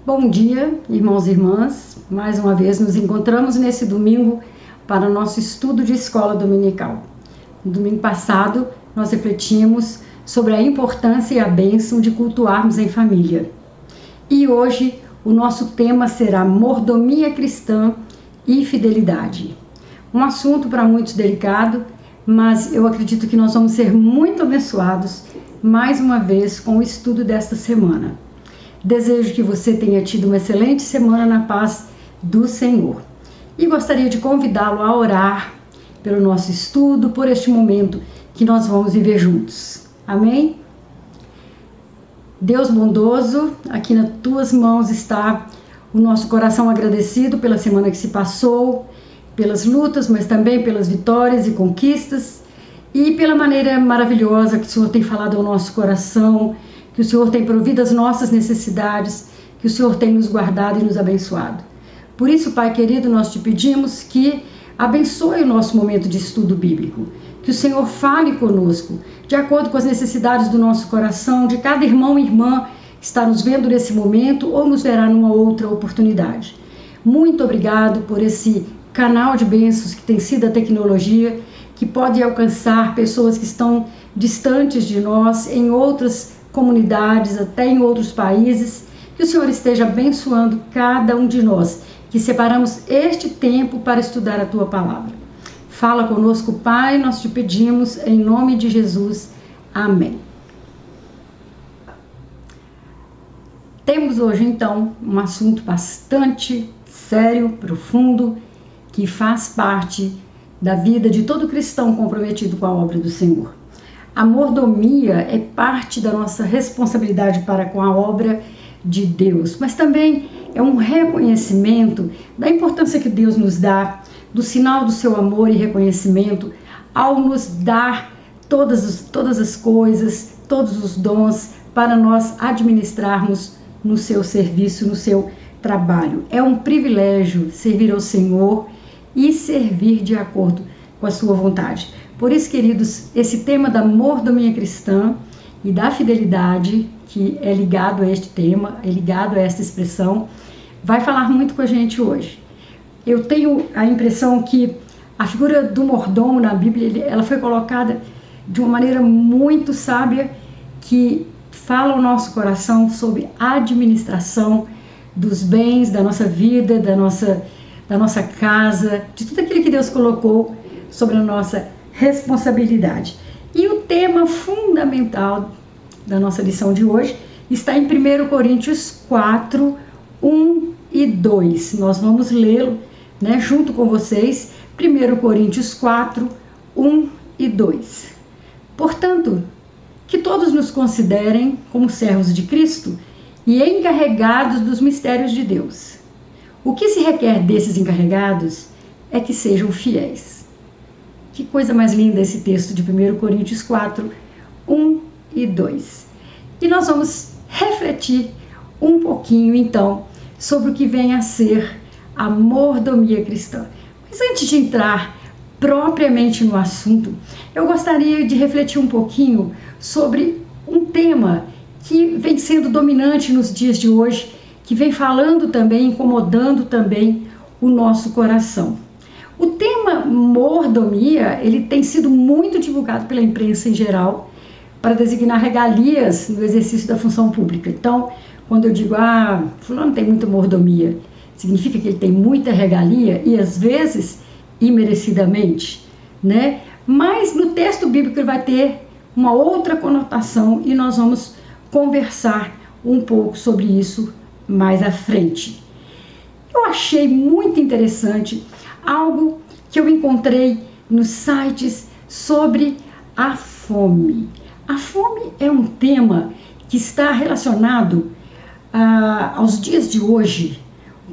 Bom dia, irmãos e irmãs. Mais uma vez nos encontramos nesse domingo para o nosso estudo de escola dominical. No domingo passado, nós refletimos sobre a importância e a bênção de cultuarmos em família. E hoje o nosso tema será mordomia cristã e fidelidade. Um assunto para muitos delicado, mas eu acredito que nós vamos ser muito abençoados mais uma vez com o estudo desta semana. Desejo que você tenha tido uma excelente semana na paz do Senhor. E gostaria de convidá-lo a orar pelo nosso estudo, por este momento que nós vamos viver juntos. Amém? Deus bondoso, aqui nas tuas mãos está o nosso coração agradecido pela semana que se passou, pelas lutas, mas também pelas vitórias e conquistas e pela maneira maravilhosa que o Senhor tem falado ao nosso coração, que o Senhor tem provido as nossas necessidades, que o Senhor tem nos guardado e nos abençoado. Por isso, Pai querido, nós te pedimos que abençoe o nosso momento de estudo bíblico, que o Senhor fale conosco, de acordo com as necessidades do nosso coração, de cada irmão e irmã que está nos vendo nesse momento ou nos verá numa outra oportunidade. Muito obrigado por esse canal de bênçãos que tem sido a tecnologia, que pode alcançar pessoas que estão distantes de nós, em outras comunidades, até em outros países. Que o Senhor esteja abençoando cada um de nós, que separamos este tempo para estudar a Tua Palavra. Fala conosco, Pai, nós te pedimos, em nome de Jesus. Amém. Temos hoje, então, um assunto bastante sério, profundo, que faz parte da vida de todo cristão comprometido com a obra do Senhor. A mordomia é parte da nossa responsabilidade para com a obra de Deus, mas também é um reconhecimento da importância que Deus nos dá, do sinal do seu amor e reconhecimento, ao nos dar todas as coisas, todos os dons para nós administrarmos no seu serviço, no seu trabalho. É um privilégio servir ao Senhor e servir de acordo com a sua vontade. Por isso, queridos, esse tema da mordomia cristã e da fidelidade, que é ligado a este tema, é ligado a esta expressão, vai falar muito com a gente hoje. Eu tenho a impressão que a figura do mordomo na Bíblia, ela foi colocada de uma maneira muito sábia, que fala ao nosso coração sobre a administração dos bens da nossa vida, da nossa casa, de tudo aquilo que Deus colocou sobre a nossa responsabilidade. E o tema fundamental da nossa lição de hoje está em 1 Coríntios 4, 1 e 2. Nós vamos lê-lo, junto com vocês. 1 Coríntios 4, 1 e 2. Portanto, que todos nos considerem como servos de Cristo e encarregados dos mistérios de Deus. O que se requer desses encarregados é que sejam fiéis. Que coisa mais linda esse texto de 1 Coríntios 4, 1 e 2. E nós vamos refletir um pouquinho, então, sobre o que vem a ser a mordomia cristã. Mas antes de entrar propriamente no assunto, eu gostaria de refletir um pouquinho sobre um tema que vem sendo dominante nos dias de hoje, que vem falando também, incomodando também o nosso coração. O tema mordomia, ele tem sido muito divulgado pela imprensa em geral para designar regalias no exercício da função pública. Então, quando eu digo, fulano tem muita mordomia, significa que ele tem muita regalia e às vezes imerecidamente, Mas no texto bíblico ele vai ter uma outra conotação e nós vamos conversar um pouco sobre isso mais à frente. Eu achei muito interessante algo que eu encontrei nos sites sobre a fome. A fome é um tema que está relacionado aos dias de hoje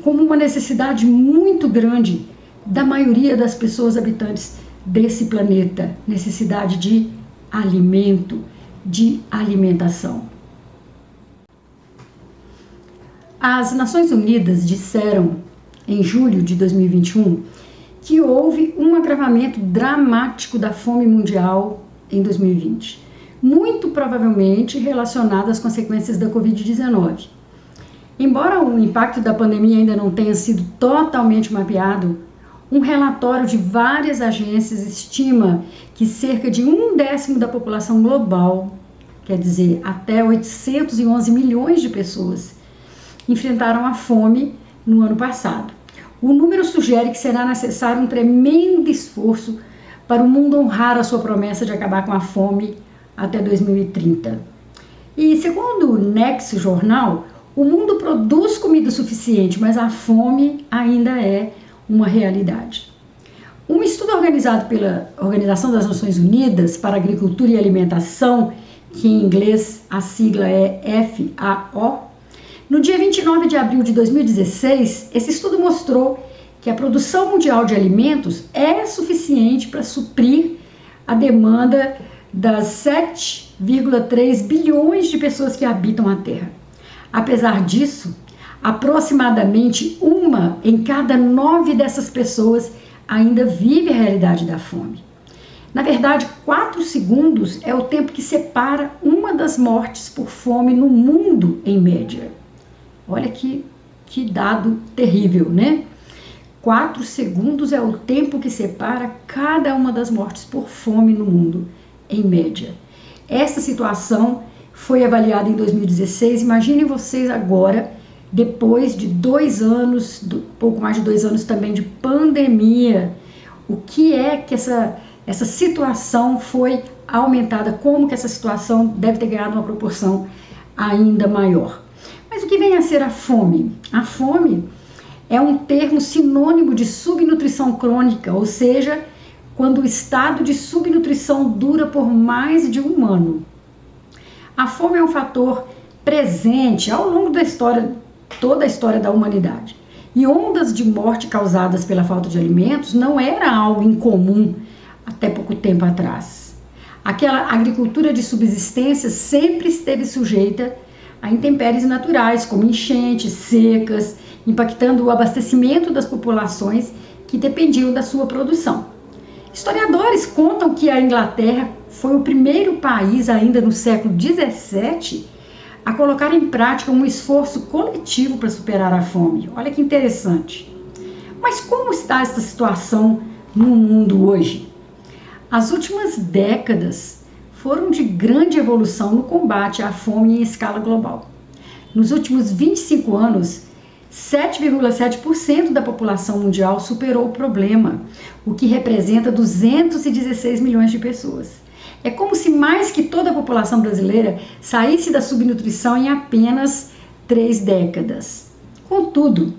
como uma necessidade muito grande da maioria das pessoas habitantes desse planeta, necessidade de alimento, de alimentação. As Nações Unidas disseram em julho de 2021 que houve um agravamento dramático da fome mundial em 2020, muito provavelmente relacionado às consequências da Covid-19. Embora o impacto da pandemia ainda não tenha sido totalmente mapeado, um relatório de várias agências estima que cerca de 1/10 da população global, quer dizer, até 811 milhões de pessoas, enfrentaram a fome no ano passado. O número sugere que será necessário um tremendo esforço para o mundo honrar a sua promessa de acabar com a fome até 2030. E segundo o Nexo Jornal, o mundo produz comida suficiente, mas a fome ainda é uma realidade. Um estudo organizado pela Organização das Nações Unidas para Agricultura e Alimentação, que em inglês a sigla é FAO, no dia 29 de abril de 2016, esse estudo mostrou que a produção mundial de alimentos é suficiente para suprir a demanda das 7,3 bilhões de pessoas que habitam a Terra. Apesar disso, aproximadamente 1 em cada 9 dessas pessoas ainda vive a realidade da fome. Na verdade, 4 segundos é o tempo que separa uma das mortes por fome no mundo, em média. Olha que dado terrível, né? 4 segundos é o tempo que separa cada uma das mortes por fome no mundo, em média. Essa situação foi avaliada em 2016. Imaginem vocês agora, depois de 2 anos, pouco mais de 2 anos também de pandemia, o que é que essa situação foi aumentada, como que essa situação deve ter ganhado uma proporção ainda maior. Mas o que vem a ser a fome? A fome é um termo sinônimo de subnutrição crônica, ou seja, quando o estado de subnutrição dura por mais de 1 ano. A fome é um fator presente ao longo da história, toda a história da humanidade. E ondas de morte causadas pela falta de alimentos não era algo incomum até pouco tempo atrás. Aquela agricultura de subsistência sempre esteve sujeita a intempéries naturais, como enchentes, secas, impactando o abastecimento das populações que dependiam da sua produção. Historiadores contam que a Inglaterra foi o primeiro país, ainda no século XVII, a colocar em prática um esforço coletivo para superar a fome. Olha que interessante. Mas como está essa situação no mundo hoje? As últimas décadas foram de grande evolução no combate à fome em escala global. Nos últimos 25 anos, 7,7% da população mundial superou o problema, o que representa 216 milhões de pessoas. É como se mais que toda a população brasileira saísse da subnutrição em apenas 3 décadas. Contudo,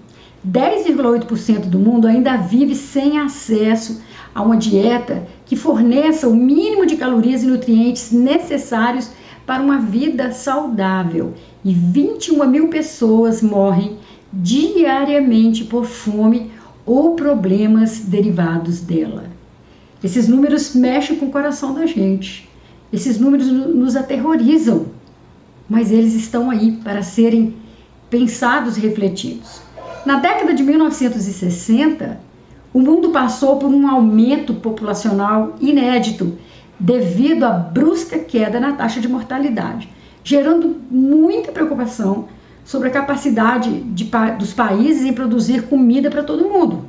10,8% do mundo ainda vive sem acesso a uma dieta que forneça o mínimo de calorias e nutrientes necessários para uma vida saudável. E 21 mil pessoas morrem diariamente por fome ou problemas derivados dela. Esses números mexem com o coração da gente. Esses números nos aterrorizam, mas eles estão aí para serem pensados e refletidos. Na década de 1960, o mundo passou por um aumento populacional inédito devido à brusca queda na taxa de mortalidade, gerando muita preocupação sobre a capacidade dos países em produzir comida para todo mundo.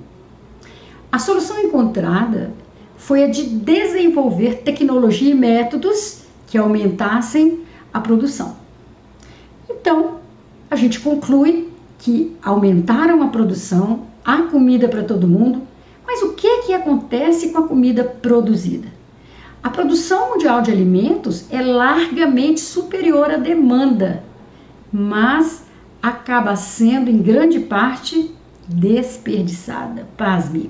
A solução encontrada foi a de desenvolver tecnologia e métodos que aumentassem a produção. Então, a gente conclui que aumentaram a produção, há comida para todo mundo, mas o que acontece com a comida produzida? A produção mundial de alimentos é largamente superior à demanda, mas acaba sendo em grande parte desperdiçada. Pasme.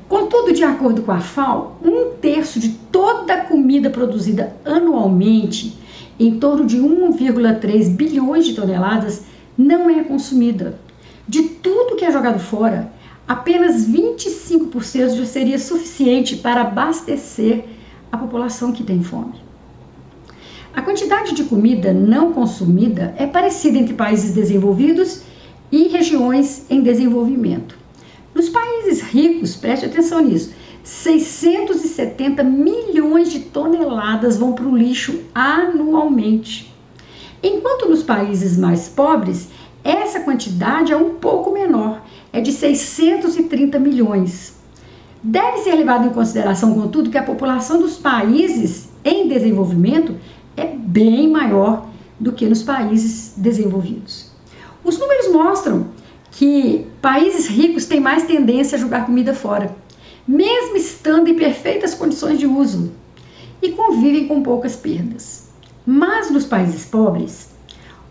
Contudo, de acordo com a FAO, 1/3 de toda a comida produzida anualmente, em torno de 1,3 bilhões de toneladas, não é consumida. De tudo que é jogado fora, apenas 25% já seria suficiente para abastecer a população que tem fome. A quantidade de comida não consumida é parecida entre países desenvolvidos e regiões em desenvolvimento. Nos países ricos, preste atenção nisso, 670 milhões de toneladas vão para o lixo anualmente. enquanto nos países mais pobres, essa quantidade é um pouco menor, é de 630 milhões. Deve ser levado em consideração, contudo, que a população dos países em desenvolvimento é bem maior do que nos países desenvolvidos. Os números mostram que países ricos têm mais tendência a jogar comida fora, mesmo estando em perfeitas condições de uso, e convivem com poucas perdas. Mas nos países pobres,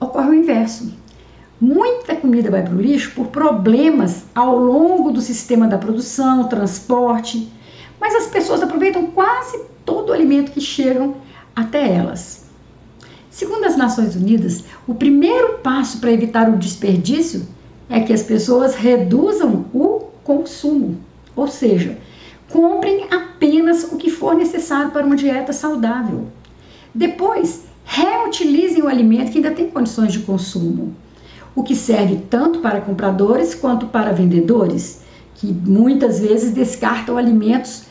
ocorre o inverso. Muita comida vai para o lixo por problemas ao longo do sistema da produção, transporte, mas as pessoas aproveitam quase todo o alimento que chegam até elas. Segundo as Nações Unidas, o primeiro passo para evitar o desperdício é que as pessoas reduzam o consumo, ou seja, comprem apenas o que for necessário para uma dieta saudável. Depois, reutilizem o alimento que ainda tem condições de consumo, o que serve tanto para compradores quanto para vendedores, que muitas vezes descartam alimentos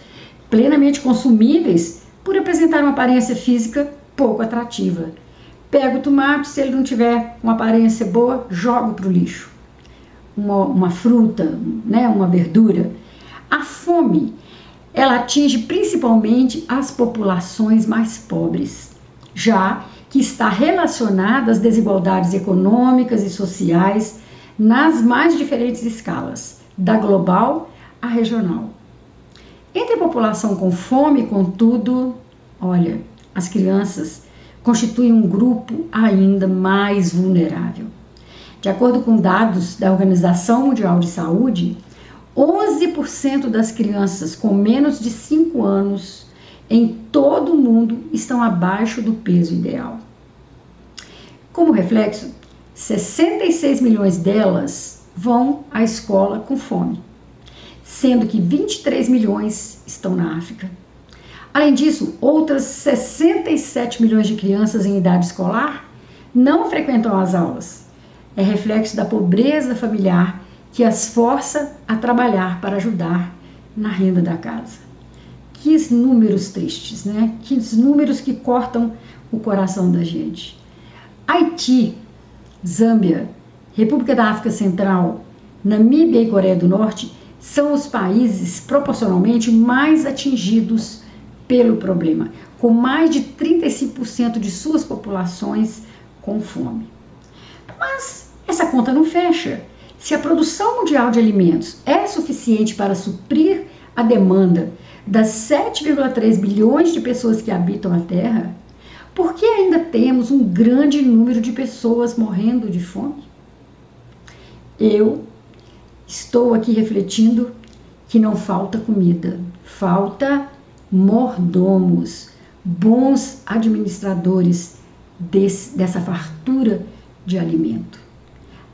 plenamente consumíveis por apresentar uma aparência física pouco atrativa. Pega o tomate, se ele não tiver uma aparência boa, joga para o lixo. Uma fruta, né, uma verdura. A fome, ela atinge principalmente as populações mais pobres, já que está relacionada às desigualdades econômicas e sociais nas mais diferentes escalas, da global à regional. Entre a população com fome, contudo, olha, as crianças constituem um grupo ainda mais vulnerável. De acordo com dados da Organização Mundial de Saúde, 11% das crianças com menos de 5 anos em todo o mundo estão abaixo do peso ideal. Como reflexo, 66 milhões delas vão à escola com fome, sendo que 23 milhões estão na África. Além disso, outras 67 milhões de crianças em idade escolar não frequentam as aulas. É reflexo da pobreza familiar que as força a trabalhar para ajudar na renda da casa. Que números tristes, né? Que números que cortam o coração da gente. Haiti, Zâmbia, República da África Central, Namíbia e Coreia do Norte são os países proporcionalmente mais atingidos pelo problema, com mais de 35% de suas populações com fome. Mas essa conta não fecha. Se a produção mundial de alimentos é suficiente para suprir a demanda das 7,3 bilhões de pessoas que habitam a Terra, por que ainda temos um grande número de pessoas morrendo de fome? Eu estou aqui refletindo que não falta comida, falta mordomos, bons administradores dessa fartura de alimento.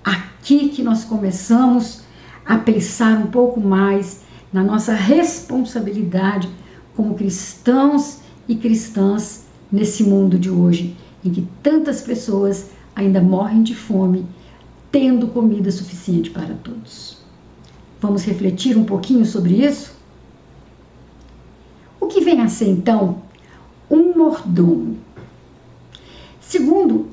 Aqui que nós começamos a pensar um pouco mais na nossa responsabilidade como cristãos e cristãs nesse mundo de hoje, em que tantas pessoas ainda morrem de fome, tendo comida suficiente para todos. Vamos refletir um pouquinho sobre isso? O que vem a ser, então, um mordomo? Segundo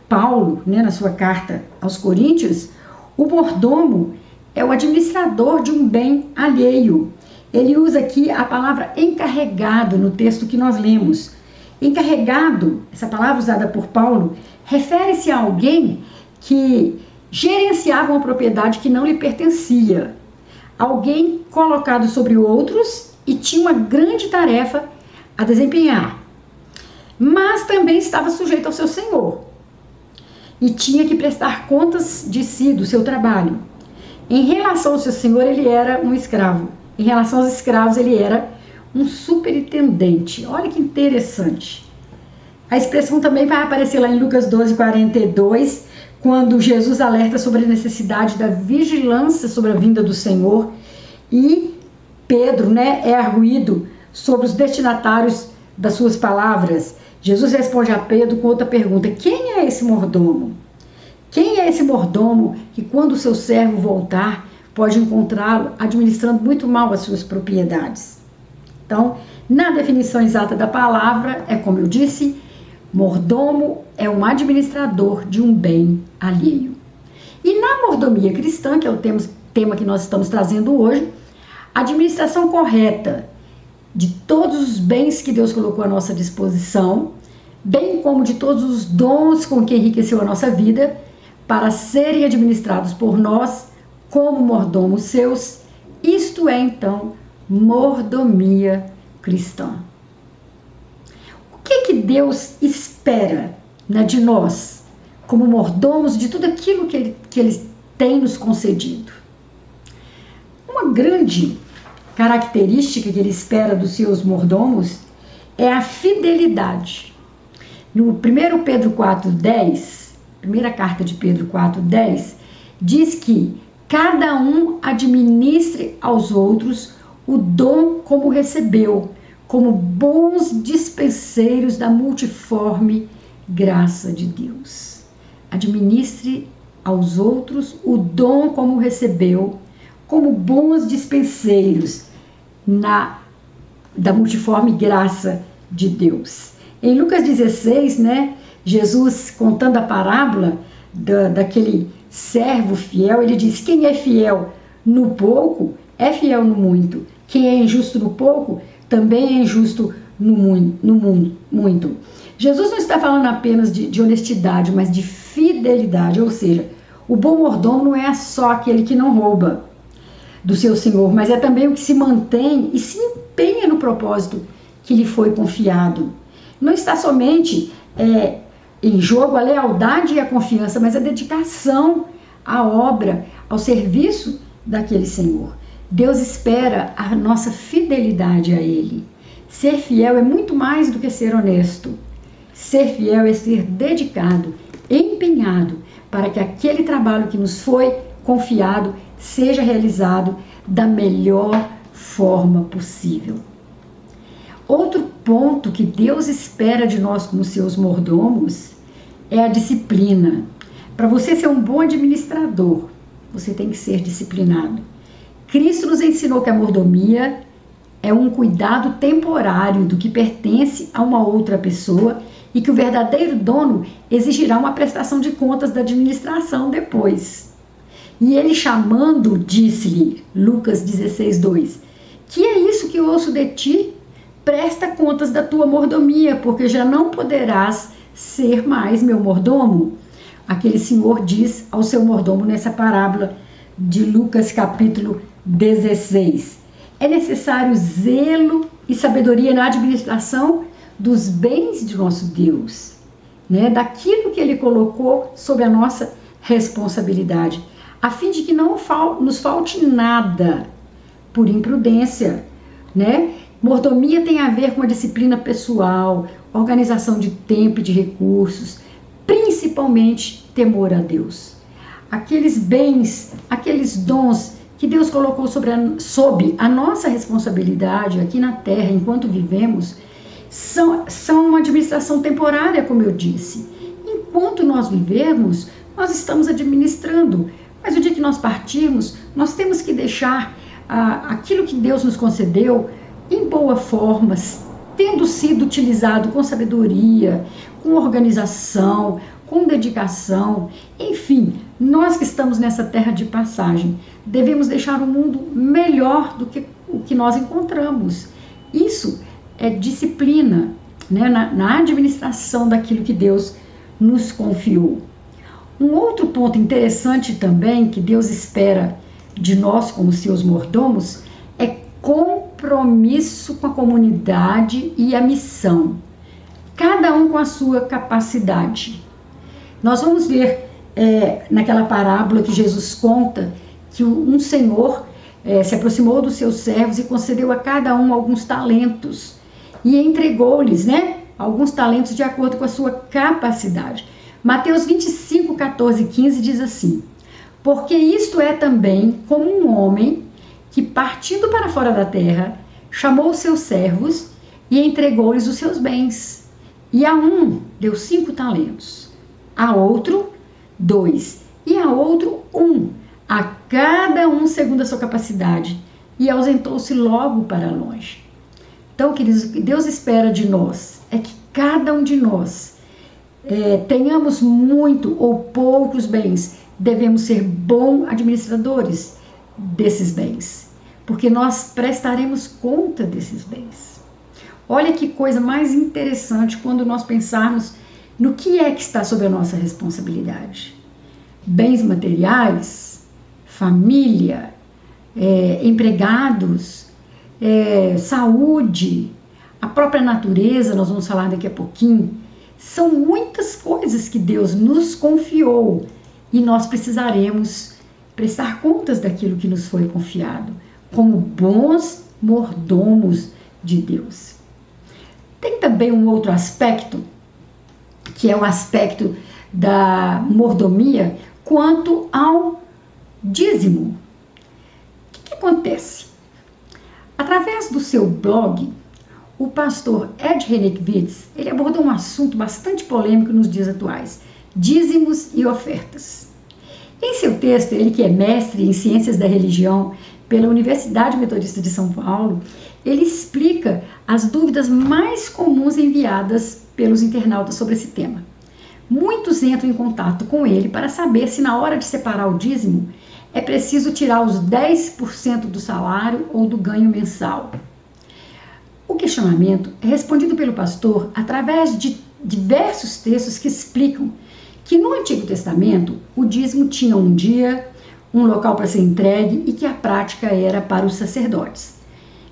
Paulo, na sua carta aos Coríntios, o mordomo é o administrador de um bem alheio. Ele usa aqui a palavra encarregado no texto que nós lemos. Encarregado, essa palavra usada por Paulo, refere-se a alguém que gerenciava uma propriedade que não lhe pertencia. Alguém colocado sobre outros e tinha uma grande tarefa a desempenhar. Mas também estava sujeito ao seu senhor e tinha que prestar contas de si, do seu trabalho. Em relação ao seu senhor, ele era um escravo. Em relação aos escravos, ele era um superintendente. Olha que interessante. A expressão também vai aparecer lá em Lucas 12:42, quando Jesus alerta sobre a necessidade da vigilância sobre a vinda do Senhor, e Pedro, é arguído sobre os destinatários das suas palavras. Jesus responde a Pedro com outra pergunta: quem é esse mordomo? Quem é esse mordomo que, quando o seu servo voltar, pode encontrá-lo administrando muito mal as suas propriedades? Então, na definição exata da palavra, é como eu disse, Mordomo é um administrador de um bem alheio. E na mordomia cristã, que é o tema que nós estamos trazendo hoje, a administração correta de todos os bens que Deus colocou à nossa disposição, bem como de todos os dons com que enriqueceu a nossa vida, para serem administrados por nós como mordomos seus, isto é então mordomia cristã. O que Deus espera, né, de nós, como mordomos de tudo aquilo que Ele tem nos concedido? Uma grande característica que Ele espera dos seus mordomos é a fidelidade. No 1 Pedro 4,10, primeira carta de Pedro 4,10, diz que cada um administre aos outros o dom como recebeu, como bons dispenseiros da multiforme graça de Deus. Administre aos outros o dom como recebeu, como bons dispenseiros da multiforme graça de Deus. Em Lucas 16, né, Jesus contando a parábola daquele servo fiel, ele diz: quem é fiel no pouco, é fiel no muito. Quem é injusto no pouco, também é injusto no muito. Jesus não está falando apenas de honestidade, mas de fidelidade, ou seja, o bom mordomo não é só aquele que não rouba do seu senhor, mas é também o que se mantém e se empenha no propósito que lhe foi confiado. Não está somente em jogo a lealdade e a confiança, mas a dedicação à obra, ao serviço daquele Senhor. Deus espera a nossa fidelidade a Ele. Ser fiel é muito mais do que ser honesto. Ser fiel é ser dedicado, empenhado, para que aquele trabalho que nos foi confiado seja realizado da melhor forma possível. Outro ponto que Deus espera de nós como seus mordomos é a disciplina. Para você ser um bom administrador, você tem que ser disciplinado. Cristo nos ensinou que a mordomia é um cuidado temporário do que pertence a uma outra pessoa e que o verdadeiro dono exigirá uma prestação de contas da administração depois. E ele chamando, disse-lhe, Lucas 16:2, que é isso que ouço de ti? Presta contas da tua mordomia, porque já não poderás ser mais meu mordomo. Aquele senhor diz ao seu mordomo nessa parábola de Lucas capítulo 16. É necessário zelo e sabedoria na administração dos bens de nosso Deus, né? Daquilo que Ele colocou sob a nossa responsabilidade, a fim de que não nos falte nada por imprudência, né? Mordomia tem a ver com a disciplina pessoal, organização de tempo e de recursos, principalmente temor a Deus. Aqueles bens, aqueles dons que Deus colocou sob a nossa responsabilidade aqui na terra, enquanto vivemos, são uma administração temporária, como eu disse. Enquanto nós vivemos, nós estamos administrando, mas o dia que nós partirmos, nós temos que deixar aquilo que Deus nos concedeu em boa forma, tendo sido utilizado com sabedoria, com organização, com dedicação. Enfim, nós que estamos nessa terra de passagem, devemos deixar o mundo melhor do que o que nós encontramos. Isso é disciplina, né, na administração daquilo que Deus nos confiou. Um outro ponto interessante também que Deus espera de nós como seus mordomos é compromisso com a comunidade e a missão, cada um com a sua capacidade. Nós vamos ver naquela parábola que Jesus conta que um senhor se aproximou dos seus servos e concedeu a cada um alguns talentos e entregou-lhes, né, alguns talentos de acordo com a sua capacidade. Mateus 25, 14 e 15 diz assim: porque isto é também como um homem que, partindo para fora da terra, chamou os seus servos e entregou-lhes os seus bens. E a um deu 5 talentos, a outro 2, e a outro 1, a cada um segundo a sua capacidade, e ausentou-se logo para longe. Então, queridos, o que Deus espera de nós é que cada um de nós tenhamos muito ou poucos bens, devemos ser bons administradores desses bens, porque nós prestaremos conta desses bens. Olha que coisa mais interessante quando nós pensarmos no que é que está sob a nossa responsabilidade. Bens materiais, família, empregados, saúde, a própria natureza, nós vamos falar daqui a pouquinho. São muitas coisas que Deus nos confiou e nós precisaremos prestar contas daquilo que nos foi confiado, como bons mordomos de Deus. Tem também um outro aspecto, que é o aspecto da mordomia quanto ao dízimo. O que acontece? Através do seu blog, o pastor Ed Renekiewicz, ele abordou um assunto bastante polêmico nos dias atuais: dízimos e ofertas. Em seu texto, ele que é mestre em ciências da religião pela Universidade Metodista de São Paulo, ele explica as dúvidas mais comuns enviadas pelos internautas sobre esse tema. Muitos entram em contato com ele para saber se na hora de separar o dízimo é preciso tirar os 10% do salário ou do ganho mensal. O questionamento é respondido pelo pastor através de diversos textos que explicam que no Antigo Testamento o dízimo tinha um dia, um local para ser entregue e que a prática era para os sacerdotes.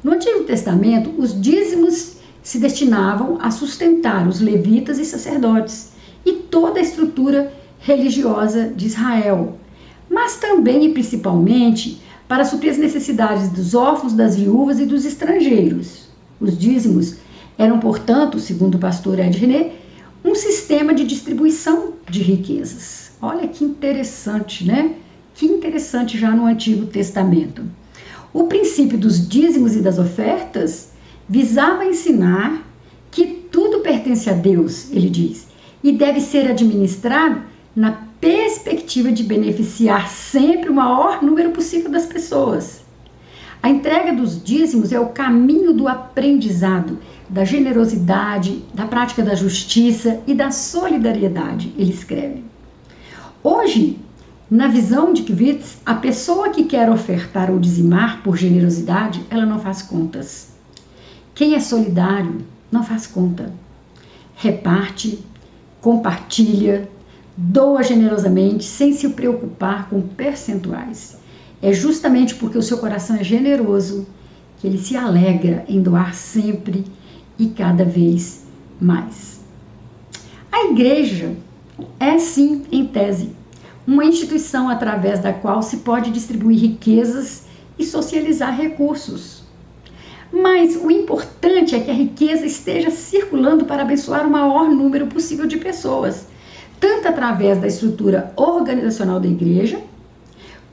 No Antigo Testamento, os dízimos se destinavam a sustentar os levitas e sacerdotes e toda a estrutura religiosa de Israel, mas também e principalmente para suprir as necessidades dos órfãos, das viúvas e dos estrangeiros. Os dízimos eram, portanto, segundo o pastor Ed René, um sistema de distribuição de riquezas. Olha que interessante, né? Que interessante já no Antigo Testamento. O princípio dos dízimos e das ofertas visava ensinar que tudo pertence a Deus, ele diz, e deve ser administrado na perspectiva de beneficiar sempre o maior número possível das pessoas. A entrega dos dízimos é o caminho do aprendizado, da generosidade, da prática da justiça e da solidariedade, ele escreve. Hoje, na visão de Kiewicz, a pessoa que quer ofertar ou dizimar por generosidade, ela não faz contas. Quem é solidário não faz conta. Reparte, compartilha, doa generosamente, sem se preocupar com percentuais. É justamente porque o seu coração é generoso que ele se alegra em doar sempre e cada vez mais. A igreja é, sim, em tese, uma instituição através da qual se pode distribuir riquezas e socializar recursos. Mas o importante é que a riqueza esteja circulando para abençoar o maior número possível de pessoas, tanto através da estrutura organizacional da igreja,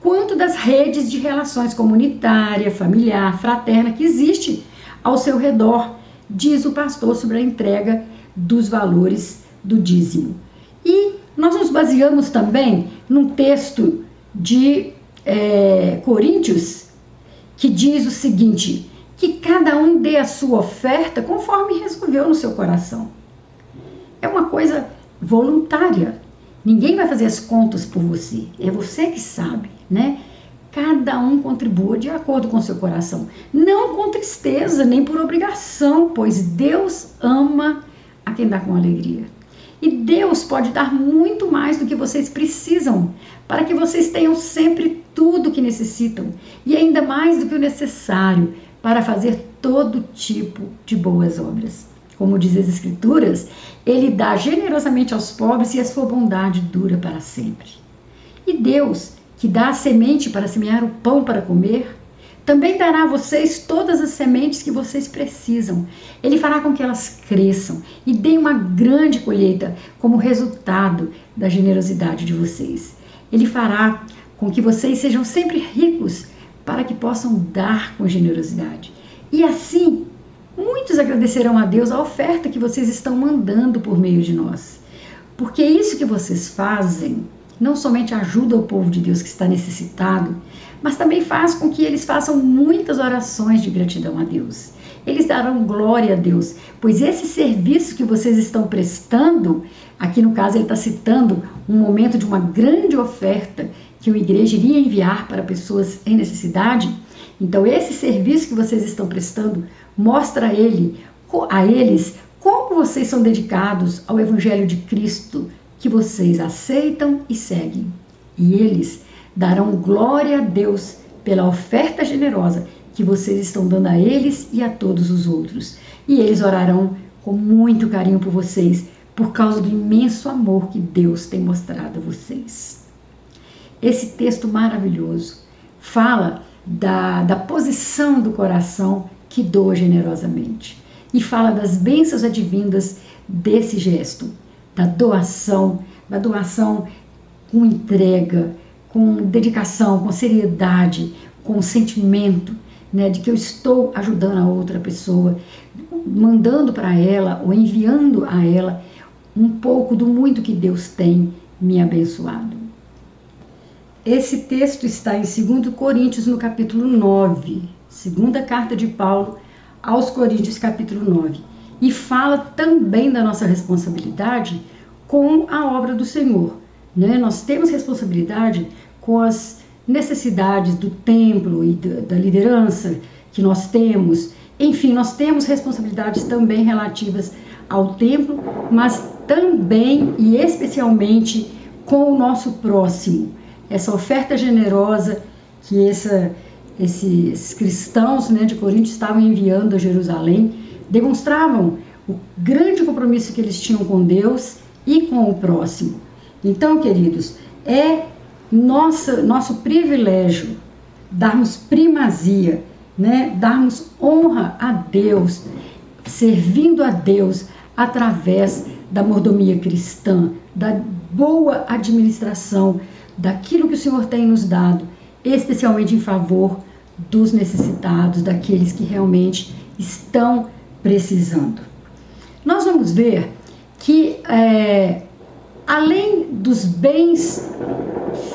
quanto das redes de relações comunitária, familiar, fraterna que existe ao seu redor, diz o pastor sobre a entrega dos valores do dízimo. E nós nos baseamos também num texto de Coríntios, que diz o seguinte, que cada um dê a sua oferta conforme resolveu no seu coração. É uma coisa voluntária. Ninguém vai fazer as contas por você. É você que sabe, né? Cada um contribua de acordo com o seu coração. Não com tristeza, nem por obrigação, pois Deus ama a quem dá com alegria. E Deus pode dar muito mais do que vocês precisam, para que vocês tenham sempre tudo o que necessitam, e ainda mais do que o necessário, para fazer todo tipo de boas obras. Como diz as Escrituras, Ele dá generosamente aos pobres e a sua bondade dura para sempre. E Deus, que dá a semente para semear o pão para comer, também dará a vocês todas as sementes que vocês precisam. Ele fará com que elas cresçam e deem uma grande colheita como resultado da generosidade de vocês. Ele fará com que vocês sejam sempre ricos para que possam dar com generosidade. E assim, muitos agradecerão a Deus a oferta que vocês estão mandando por meio de nós. Porque isso que vocês fazem não somente ajuda o povo de Deus que está necessitado, mas também faz com que eles façam muitas orações de gratidão a Deus. eles darão glória a Deus, pois esse serviço que vocês estão prestando, aqui no caso ele está citando um momento de uma grande oferta que uma igreja iria enviar para pessoas em necessidade. Então esse serviço que vocês estão prestando mostra a eles como vocês são dedicados ao Evangelho de Cristo, que vocês aceitam e seguem. E eles darão glória a Deus pela oferta generosa que vocês estão dando a eles e a todos os outros. E eles orarão com muito carinho por vocês, por causa do imenso amor que Deus tem mostrado a vocês. Esse texto maravilhoso fala da posição do coração que doa generosamente. E fala das bênçãos advindas desse gesto, da doação com entrega, com dedicação, com seriedade, com sentimento, né, de que eu estou ajudando a outra pessoa, mandando para ela ou enviando a ela um pouco do muito que Deus tem me abençoado. Esse texto está em 2 Coríntios, no capítulo 9, segunda carta de Paulo aos Coríntios, capítulo 9, e fala também da nossa responsabilidade com a obra do Senhor, né? Nós temos responsabilidade com as necessidades do templo e da liderança que nós temos. Enfim, nós temos responsabilidades também relativas ao templo, mas também e especialmente com o nosso próximo. Essa oferta generosa que esses cristãos, né, de Corinto estavam enviando a Jerusalém demonstravam o grande compromisso que eles tinham com Deus e com o próximo. Então, queridos, é nosso privilégio darmos primazia, né, darmos honra a Deus, servindo a Deus através da mordomia cristã, da boa administração daquilo que o Senhor tem nos dado, especialmente em favor dos necessitados, daqueles que realmente estão precisando. Nós vamos ver que, além dos bens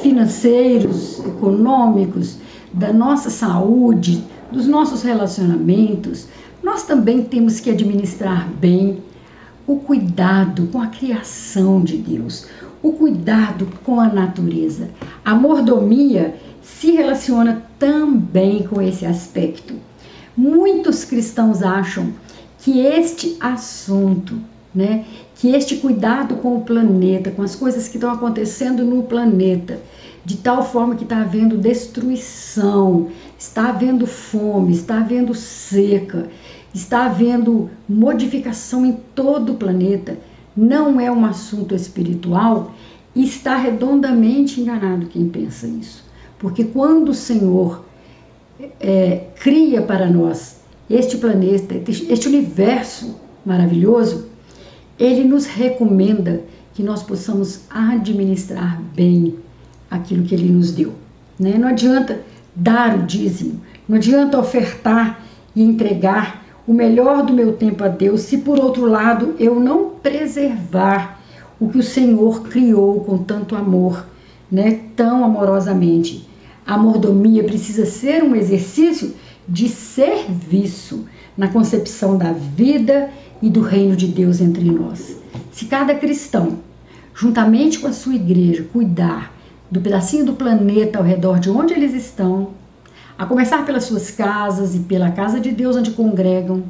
financeiros, econômicos, da nossa saúde, dos nossos relacionamentos, nós também temos que administrar bem o cuidado com a criação de Deus, o cuidado com a natureza. A mordomia se relaciona também com esse aspecto. Muitos cristãos acham que este assunto, né, que este cuidado com o planeta, com as coisas que estão acontecendo no planeta, de tal forma que está havendo destruição, está havendo fome, está havendo seca, está havendo modificação em todo o planeta, não é um assunto espiritual, e está redondamente enganado quem pensa isso. Porque quando o Senhor cria para nós este planeta, este universo maravilhoso, Ele nos recomenda que nós possamos administrar bem aquilo que Ele nos deu, né? Não adianta dar o dízimo, não adianta ofertar e entregar o melhor do meu tempo a Deus, se por outro lado eu não preservar o que o Senhor criou com tanto amor, né? Tão amorosamente. A mordomia precisa ser um exercício de serviço na concepção da vida e do reino de Deus entre nós. Se cada cristão, juntamente com a sua igreja, cuidar do pedacinho do planeta ao redor de onde eles estão, a começar pelas suas casas e pela casa de Deus onde congregam,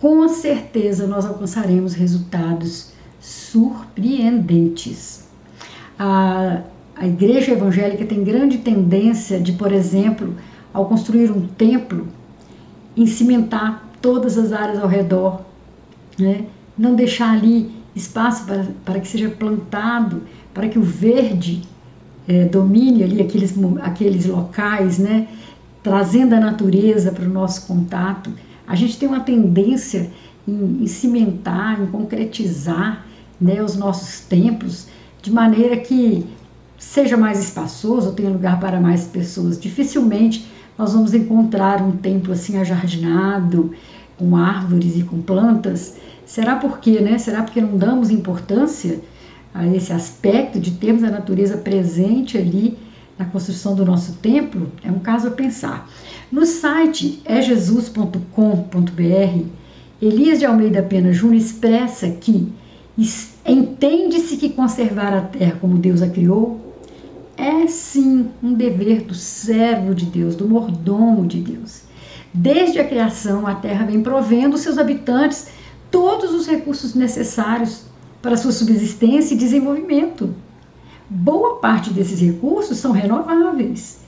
com certeza nós alcançaremos resultados surpreendentes. A igreja evangélica tem grande tendência de, por exemplo, ao construir um templo, cimentar todas as áreas ao redor, né? Não deixar ali espaço para que seja plantado, para que o verde domine ali aqueles locais, né? Trazendo a natureza para o nosso contato. A gente tem uma tendência em cimentar, em concretizar, né, os nossos templos, de maneira que seja mais espaçoso, tenha lugar para mais pessoas. Dificilmente nós vamos encontrar um templo assim ajardinado, com árvores e com plantas. Será por quê, né? Será porque não damos importância a esse aspecto de termos a natureza presente ali na construção do nosso templo é um caso a pensar. No site ejesus.com.br, Elias de Almeida Pena Júnior expressa que entende-se que conservar a terra como Deus a criou é sim um dever do servo de Deus, do mordomo de Deus. Desde a criação, a terra vem provendo seus habitantes todos os recursos necessários para sua subsistência e desenvolvimento. Boa parte desses recursos são renováveis,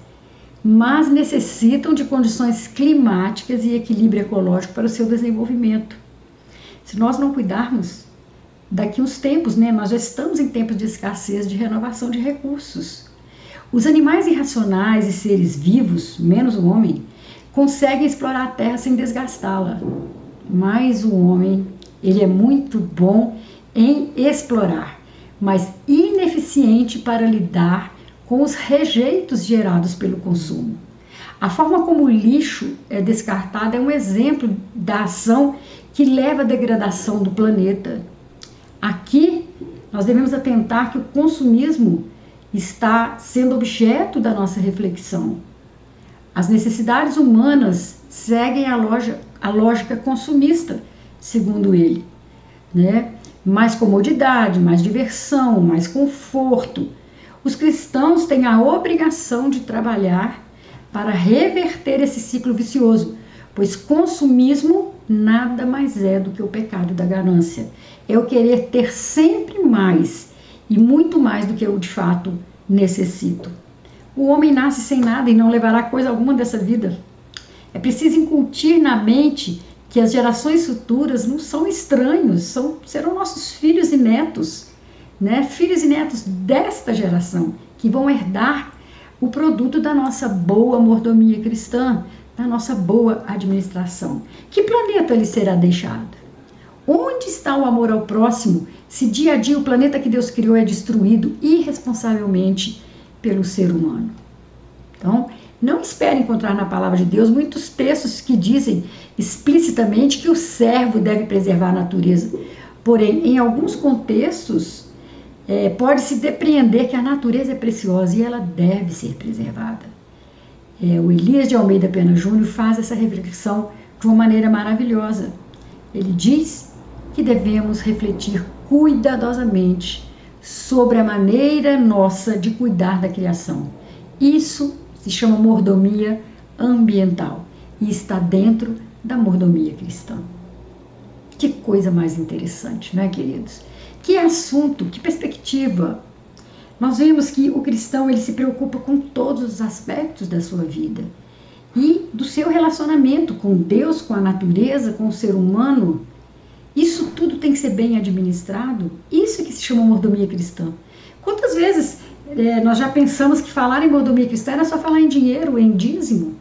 mas necessitam de condições climáticas e equilíbrio ecológico para o seu desenvolvimento. Se nós não cuidarmos, daqui uns tempos, nós já estamos em tempos de escassez de renovação de recursos. Os animais irracionais e seres vivos, menos o homem, conseguem explorar a terra sem desgastá-la. Mas o homem, ele é muito bom em explorar, mas ineficiente para lidar com os rejeitos gerados pelo consumo. A forma como o lixo é descartado é um exemplo da ação que leva à degradação do planeta. Aqui, nós devemos atentar que o consumismo está sendo objeto da nossa reflexão. As necessidades humanas seguem a lógica consumista, segundo ele, Mais comodidade, mais diversão, mais conforto. Os cristãos têm a obrigação de trabalhar para reverter esse ciclo vicioso, pois consumismo nada mais é do que o pecado da ganância. É o querer ter sempre mais e muito mais do que eu de fato necessito. O homem nasce sem nada e não levará coisa alguma dessa vida. É preciso incutir na mente que as gerações futuras não são estranhos, serão nossos filhos e netos, filhos e netos desta geração, que vão herdar o produto da nossa boa mordomia cristã, da nossa boa administração. Que planeta lhe será deixado? Onde está o amor ao próximo, se dia a dia o planeta que Deus criou é destruído irresponsavelmente pelo ser humano? Então, não espere encontrar na palavra de Deus muitos textos que dizem explicitamente que o servo deve preservar a natureza. Porém, em alguns contextos, pode-se depreender que a natureza é preciosa e ela deve ser preservada. O Elias de Almeida Pena Júnior faz essa reflexão de uma maneira maravilhosa. Ele diz que devemos refletir cuidadosamente sobre a maneira nossa de cuidar da criação. Isso se chama mordomia ambiental e está dentro da mordomia cristã. Que coisa mais interessante, não é, queridos? Que assunto, que perspectiva. Nós vemos que o cristão ele se preocupa com todos os aspectos da sua vida e do seu relacionamento com Deus, com a natureza, com o ser humano. Isso tudo tem que ser bem administrado. Isso é que se chama mordomia cristã. Quantas vezes nós já pensamos que falar em mordomia cristã era só falar em dinheiro, em dízimo,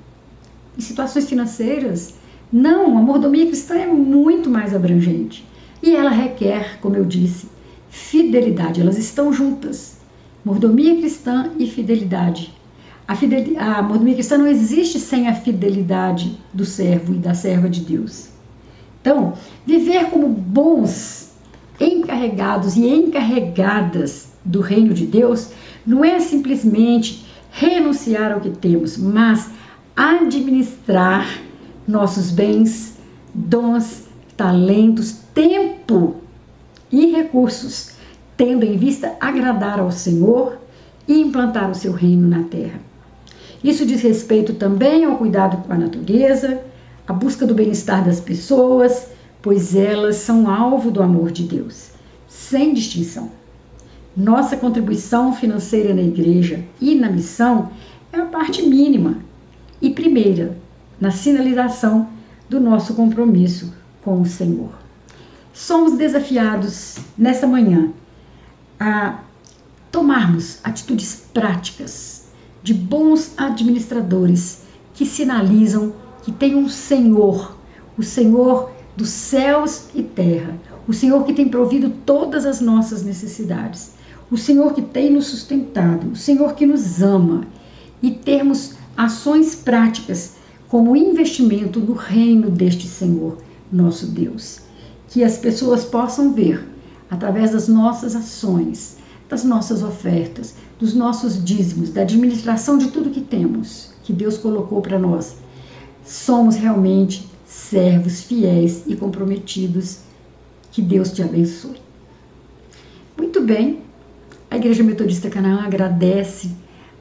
em situações financeiras? Não, a mordomia cristã é muito mais abrangente. E ela requer, como eu disse, fidelidade. Elas estão juntas. Mordomia cristã e fidelidade. A mordomia cristã não existe sem a fidelidade do servo e da serva de Deus. Então, viver como bons encarregados e encarregadas do reino de Deus não é simplesmente renunciar ao que temos, mas administrar nossos bens, dons, talentos, tempo e recursos, tendo em vista agradar ao Senhor e implantar o seu reino na terra. Isso diz respeito também ao cuidado com a natureza, a busca do bem-estar das pessoas, pois elas são alvo do amor de Deus, sem distinção. Nossa contribuição financeira na igreja e na missão é a parte mínima e primeira na sinalização do nosso compromisso com o Senhor. Somos desafiados nesta manhã a tomarmos atitudes práticas de bons administradores que sinalizam que tem um Senhor, o Senhor dos céus e terra, o Senhor que tem provido todas as nossas necessidades, o Senhor que tem nos sustentado, o Senhor que nos ama, e termos ações práticas como investimento no reino deste Senhor, nosso Deus. Que as pessoas possam ver, através das nossas ações, das nossas ofertas, dos nossos dízimos, da administração de tudo que temos, que Deus colocou para nós. Somos realmente servos fiéis e comprometidos. Que Deus te abençoe. Muito bem, a Igreja Metodista Canaã agradece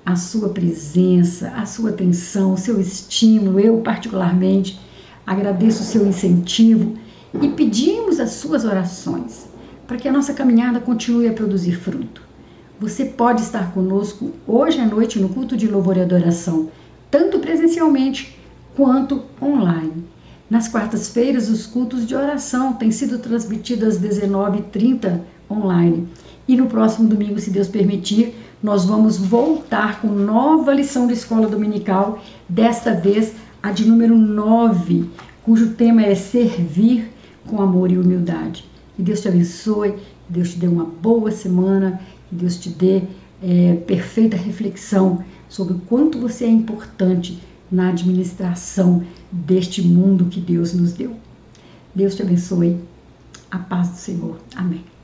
a sua presença, a sua atenção, o seu estímulo. Eu, particularmente, agradeço o seu incentivo e pedimos as suas orações para que a nossa caminhada continue a produzir fruto. Você pode estar conosco hoje à noite no culto de louvor e adoração, tanto presencialmente quanto online. Nas quartas-feiras, os cultos de oração têm sido transmitidos às 19h30 online. E no próximo domingo, se Deus permitir, nós vamos voltar com nova lição de escola dominical, desta vez a de número 9, cujo tema é servir com amor e humildade. Que Deus te abençoe, que Deus te dê uma boa semana, que Deus te dê perfeita reflexão sobre o quanto você é importante na administração deste mundo que Deus nos deu. Deus te abençoe. A paz do Senhor. Amém.